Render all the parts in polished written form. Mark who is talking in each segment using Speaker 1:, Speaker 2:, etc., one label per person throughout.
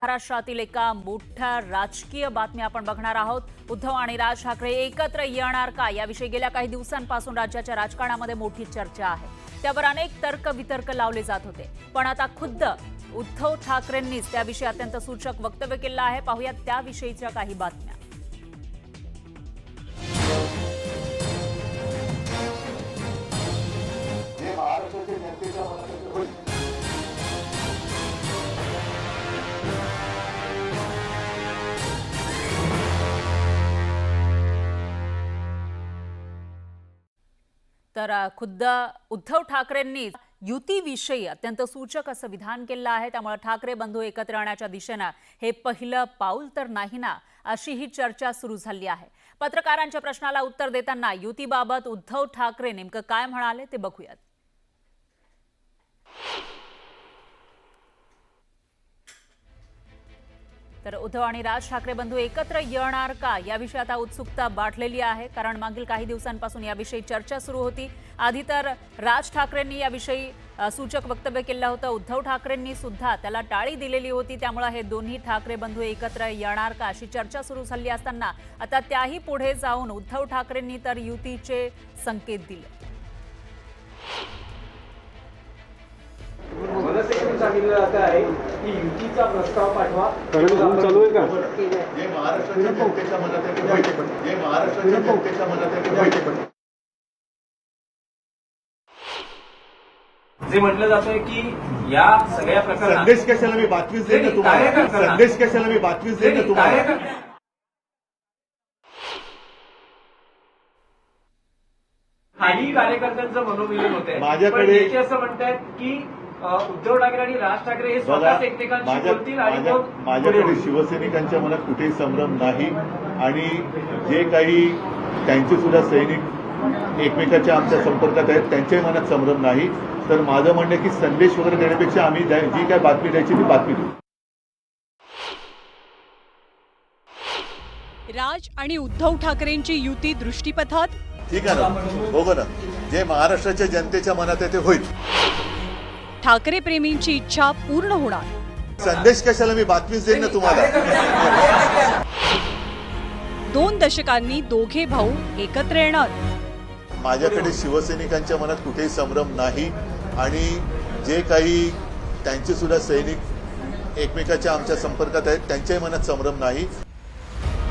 Speaker 1: महाराष्ट्रातील एका मोठ्या राजकीय बातमी आपण बघणार आहोत। उद्धव आणि राज ठाकरे एकत्र येणार का याविषयी गेल्या काही दिवसांपासून राज्याच्या राजकारणामध्ये मोठी चर्चा आहे। त्यावर अनेक तर्क-वितर्क लावले जात होते, पण आता खुद्द उद्धव ठाकरेंनीच त्याविषयी अत्यंत सूचक वक्तव्य केलं आहे। पाहूयात त्याविषयीच्या काही बातम्या। तर खुद्द उद्धव ठाकरेंनी युतीविषयी अत्यंत सूचक असं विधान केलं आहे। त्यामुळे ठाकरे बंधू एकत्र येण्याच्या दिशेने हे पहिलं पाऊल तर नाही ना, अशी ही चर्चा सुरू झाली आहे। पत्रकारांच्या प्रश्नाला उत्तर देताना युतीबाबत उद्धव ठाकरे नेमकं काय म्हणाले ते बघूयात। तर उद्धव आणि राज ठाकरे बंधू एकत्र येणार का याविषयी आता उत्सुकता वाढलेली आहे, कारण मागील काही दिवसांपासून याविषयी चर्चा सुरू होती। आधी तर राज ठाकरेंनी याविषयी सूचक वक्तव्य केलं होतं, उद्धव ठाकरेंनी सुद्धा त्याला टाळी दिलेली होती। त्यामुळे हे दोन्ही ठाकरे बंधू एकत्र येणार का अशी चर्चा सुरू झाली असताना आता त्याही पुढे जाऊन उद्धव ठाकरेंनी तर युतीचे संकेत दिले।
Speaker 2: सांगितलं जात आहे की युतीचा प्रस्ताव पाठवा,
Speaker 3: चालू आहे का?
Speaker 4: जे महाराष्ट्राच्या जनतेच्या मनात आहे ते माहिती पडते। जे महाराष्ट्राच्या जनतेच्या मनात आहे ते माहिती पडते।
Speaker 2: जे म्हटलं जातंय की या सगळ्या प्रकरणात
Speaker 4: संदेश कशाला मी बातमीच देईन ना तुम्हाला, संदेश कशाला मी बातमीच देईन ना तुम्हाला।
Speaker 2: काही कार्यकर्त्यांचं मनोमिलन होत आहे।
Speaker 4: माझ्याकडे
Speaker 2: असं म्हणतात की उद्धव ठाकरे आणि राज ठाकरे हे स्वतःच एकमेकांशी बोलतील आणि मग
Speaker 4: माझ्याकडे शिवसैनिकांच्या मनात कुठेही संभ्रम नाही आणि जे काही त्यांचे सुद्धा सैनिक एकमेकाच्या आमच्या संपर्कात आहेत त्यांच्याही मनात संभ्रम नाही। तर माझं म्हणणं आहे की संदेश वगैरे देण्यापेक्षा आम्ही जी काय बातमी द्यायची ती बातमी देऊ।
Speaker 5: राज आणि उद्धव ठाकरेंची युती दृष्टीपथात
Speaker 4: ठीक आहे ना, बघू ना, जे महाराष्ट्राच्या जनतेच्या मनात आहे ते होईल।
Speaker 5: ठाकरे प्रेमींची इच्छा पूर्ण होणार।
Speaker 4: संदेश कशाला मी बातमीच देईन ना तुम्हाला।
Speaker 5: 2 दशकांनी दोघे भाऊ एकत्र येणार।
Speaker 4: माझ्याकडे शिवसैनिकांच्या मनात कुठेही संभ्रम नाही आणि जे काही त्यांचे सुद्धा सैनिक एकमेकाच्या आमच्या संपर्कात आहेत त्यांच्याही मनात संभ्रम नाही।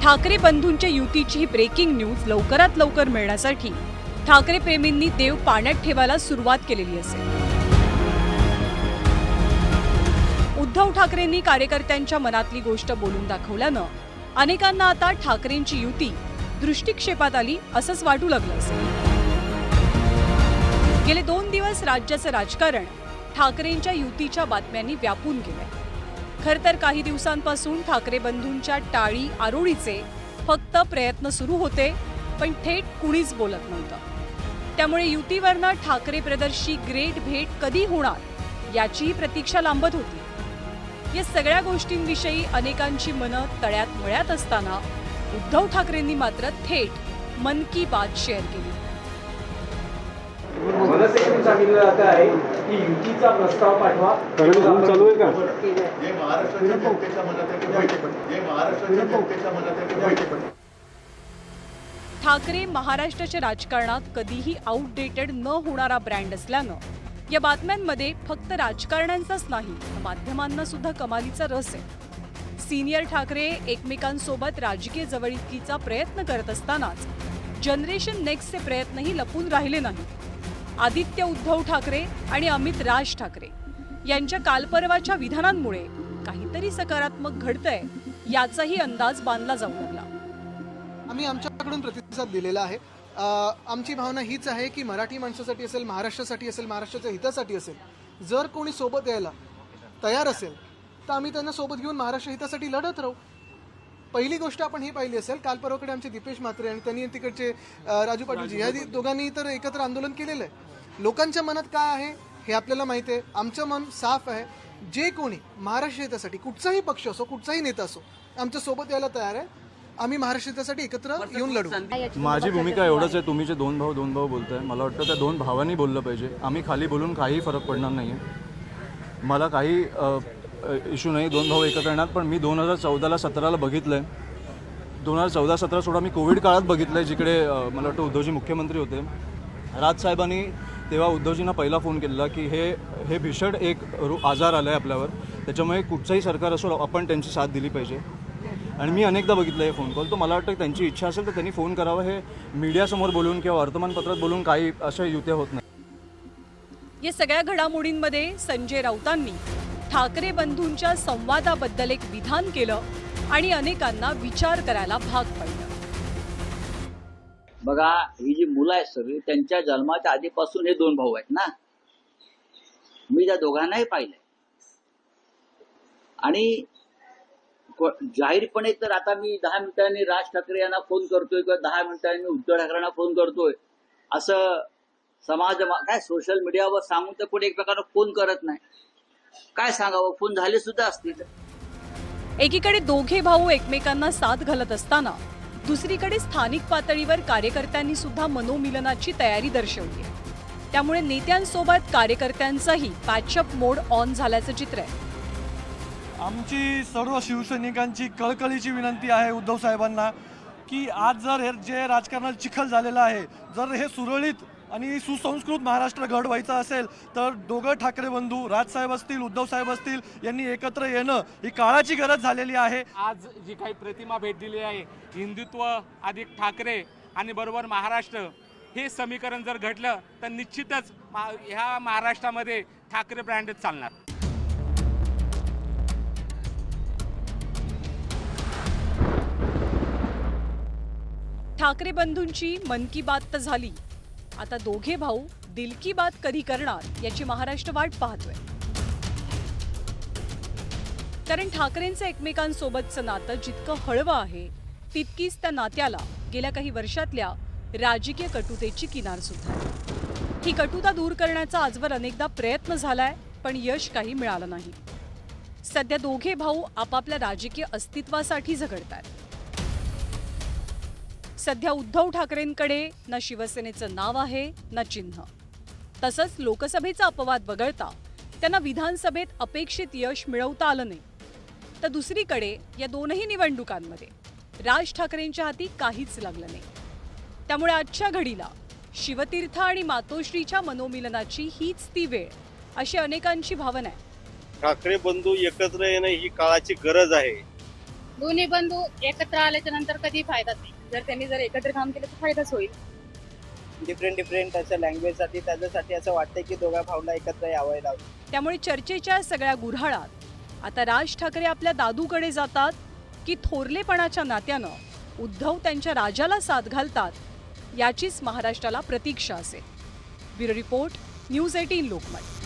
Speaker 5: ठाकरे बंधूंच्या युतीची ब्रेकिंग न्यूज लवकरात लवकर मिळण्यासाठी ठाकरे प्रेमींनी देव पाण्यात ठेवायला सुरुवात केलेली असेल। उद्धव ठाकरेंनी कार्यकर्त्यांच्या मनातली गोष्ट बोलून दाखवल्यानं अनेकांना आता ठाकरेंची युती दृष्टिक्षेपात आली असंच वाटू लागलं असेल। गेले 2 दिवस राज्याचं राजकारण ठाकरेंच्या युतीच्या बातम्यांनी व्यापून गेलंय। खरं तर काही दिवसांपासून ठाकरे बंधूंच्या टाळी आरोळीचे फक्त प्रयत्न सुरू होते, पण थेट कुणीच बोलत नव्हतं। त्यामुळे युतीवरनं ठाकरे ब्रदर्सची ग्रेट भेट कधी होणार याचीही प्रतीक्षा लांबत होती। या सगळ्या गोष्टींविषयी अनेकांची मनं तळ्यात मळ्यात असताना उद्धव ठाकरेंनी मात्र थेट मन की बात शेअर केली।
Speaker 2: मनसेकडून सांगितलं जात आहे की युतीचा प्रस्ताव पाठवा,
Speaker 3: चालू आहे का?
Speaker 4: जे महाराष्ट्राच्या जनतेच्या मनात आहे ते माहिती पडते। जे महाराष्ट्राच्या जनतेच्या मनात आहे ते माहिती पडते।
Speaker 5: ठाकरे महाराष्ट्राच्या राजकारणात कधीही आउटडेटेड न होणारा ब्रँड असल्यानं या बातम्यांमध्ये फक्त राजकारण्यांचाच नाही, माध्यमांना सुद्धा कमालीचा रस आहे। सिनियर ठाकरे एकमेकांसोबत राजकीय जवळीकीचा प्रयत्न करत असतानाच जनरेशन नेक्स्टचे प्रयत्नही लपून राहिले नाही। आदित्य उद्धव ठाकरे आणि अमित राज ठाकरे यांच्या कालपरवाच्या विधानांमुळे काहीतरी सकारात्मक घडतंय याचाही अंदाज बांधला जाऊ लागला।
Speaker 6: आम्ही आमच्याकडून प्रतिसाद दिलेला आहे। आमची भावना हीच आहे की मराठी माणसासाठी असेल, महाराष्ट्रासाठी असेल, महाराष्ट्राच्या हितासाठी असेल, जर कोणी सोबत यायला तयार असेल तर आम्ही त्यांना सोबत घेऊन महाराष्ट्र हितासाठी लढत राहू। पहिली गोष्ट आपण ही पाहिली असेल, काल परवाकडे आमचे दीपेश म्हात्रे आणि त्यांनी तिकडचे राजू पाटीलजी ह्या दोघांनी तर एकत्र आंदोलन केलेलं आहे। लोकांच्या मनात काय आहे हे आपल्याला माहिती आहे। आमचं मन साफ आहे, जे कोणी महाराष्ट्र हितासाठी कुठचाही पक्ष असो, कुठचाही नेता असो, आमच्या सोबत यायला तयार आहे। आम्ही महाराष्ट्रासाठी एकत्र येऊन लढू।
Speaker 3: माझी भूमिका एवढंच आहे, तुम्ही जे दोन भाऊ बोलताय, मला वाटतं त्या 2 भावांनी बोललं पाहिजे। आम्ही खाली बोलून काही फरक पडणार नाहीये। मला काही इश्यू नाही, दोन भाऊ एकत्र येणार. पण मी 2014ला 17ला बघितलं आहे. 2014-17 सोडा मी कोविड काळात बघितलं आहे, जिकडे मला वाटतं उद्धवजी मुख्यमंत्री होते. राजसाहेबांनी तेव्हा उद्धवजींना पहिला फोन केलेला की हे भीषण एक आजार आला आहे आपल्यावर, त्याच्यामुळे कुठचंही सरकार असो आपण त्यांची साथ दिली पाहिजे. आणि मी अनेकदा बघितलं हे फोन कॉल. तर मला वाटतं त्यांची इच्छा असेल तर त्यांनी फोन करावा. हे मीडियासमोर बोलून किंवा वर्तमानपत्रात बोलून काही अशा युत्या होत नाही.
Speaker 5: या सगळ्या घडामोडींमध्ये संजय राऊतांनी ठाकरे बंधूंच्या संवादाबद्दल एक विधान केलं आणि अनेकांना विचार करायला भाग पाडलं.
Speaker 7: बघा, ही जी मुलं आहेत सगळी त्यांच्या जन्माच्या आधीपासून हे दोन भाऊ आहेत ना. मी त्या दोघांनाही पाहिलंय आणि जाहीरपणे तर आता मी 10 मिनिटांनी राज ठाकरे यांना फोन करतोय किंवा 10 मिनिटांनी उद्धव ठाकरेंना फोन करतोय असं समाज काय सोशल मीडियावर सांगून तर कोणी एकमेकांना फोन करत नाही. काय सांगावं, फोन झाले सुद्धा असतील.
Speaker 5: एकीकडे दोघे भाऊ एकमेकांना साथ घालत असताना दुसरीकडे स्थानिक पातळीवर कार्यकर्त्यांनी सुद्धा मनोमिलनाची तयारी दर्शवली. त्यामुळे नेत्यांसोबत कार्यकर्त्यांचाही पॅचअप मोड ऑन झाल्याचं चित्र आहे.
Speaker 8: आमची सर्व शिवसैनिकांची कळकळीची विनंती आहे उद्धव साहेबांना की आज जर हे जे राजकारणात चिखल झालेलं आहे, जर हे सुरळीत आणि सुसंस्कृत महाराष्ट्र घडवायचं असेल तर दोघं ठाकरे बंधू राजसाहेब असतील उद्धव साहेब असतील यांनी एकत्र येणं ही काळाची गरज झालेली आहे.
Speaker 9: आज जी काही प्रतिमा भेट दिली आहे, हिंदुत्व अधिक ठाकरे आणि बरोबर महाराष्ट्र, हे समीकरण जर घडलं तर निश्चितच ह्या महाराष्ट्रामध्ये ठाकरे ब्रँडच चालणार.
Speaker 5: ठाकरे बंधूंची मन की बात तर झाली, आता दोघे भाऊ दिल की बात कधी करणार याची महाराष्ट्र वाट पाहतोय. कारण ठाकरेंचं एकमेकांसोबतचं नातं जितकं हळवं आहे तितकीच त्या नात्याला गेल्या काही वर्षातल्या राजकीय कटुतेची किनार सुद्धा. ही कटुता दूर करण्याचा आजवर अनेकदा प्रयत्न झालाय, पण यश काही मिळालं नाही. सध्या दोघे भाऊ आपापल्या राजकीय अस्तित्वासाठी झगडतात. सध्या उद्धव ठाकरेंकडे ना शिवसेनेचं नाव आहे ना चिन्ह. तसंच लोकसभेचा अपवाद वगळता त्यांना विधानसभेत अपेक्षित यश मिळवता आलं नाही. तर दुसरीकडे या दोनही निवडणुकांमध्ये राज ठाकरेंच्या हाती काहीच लागलं नाही. त्यामुळे आजच्या घडीला शिवतीर्थ आणि मातोश्रीच्या मनोमिलनाची हीच ती वेळ अशी अनेकांची भावना आहे.
Speaker 10: ठाकरे बंधू एकत्र येणं ही काळाची गरज आहे.
Speaker 11: दोन्ही बंधू एकत्र आल्याच्या नंतर कधी फायदाच नाही. जर त्यांनी एकत्र काम केलं तर फायदाच होईल.
Speaker 12: डिफरंट असं लँग्वेजसाठी त्याच्यासाठी असं वाटतं की दोघा भाऊला एकत्र यावं लागतं.
Speaker 5: त्यामुळे चर्चेच्या सगळ्या गुऱ्हाळात आता राज ठाकरे आपल्या दादूकडे जातात की थोरलेपणाच्या नात्यानं उद्धव त्यांच्या राजाला साथ घालतात, याचीच महाराष्ट्राला प्रतीक्षा असेल. Bureau report, news 18 Lokmat.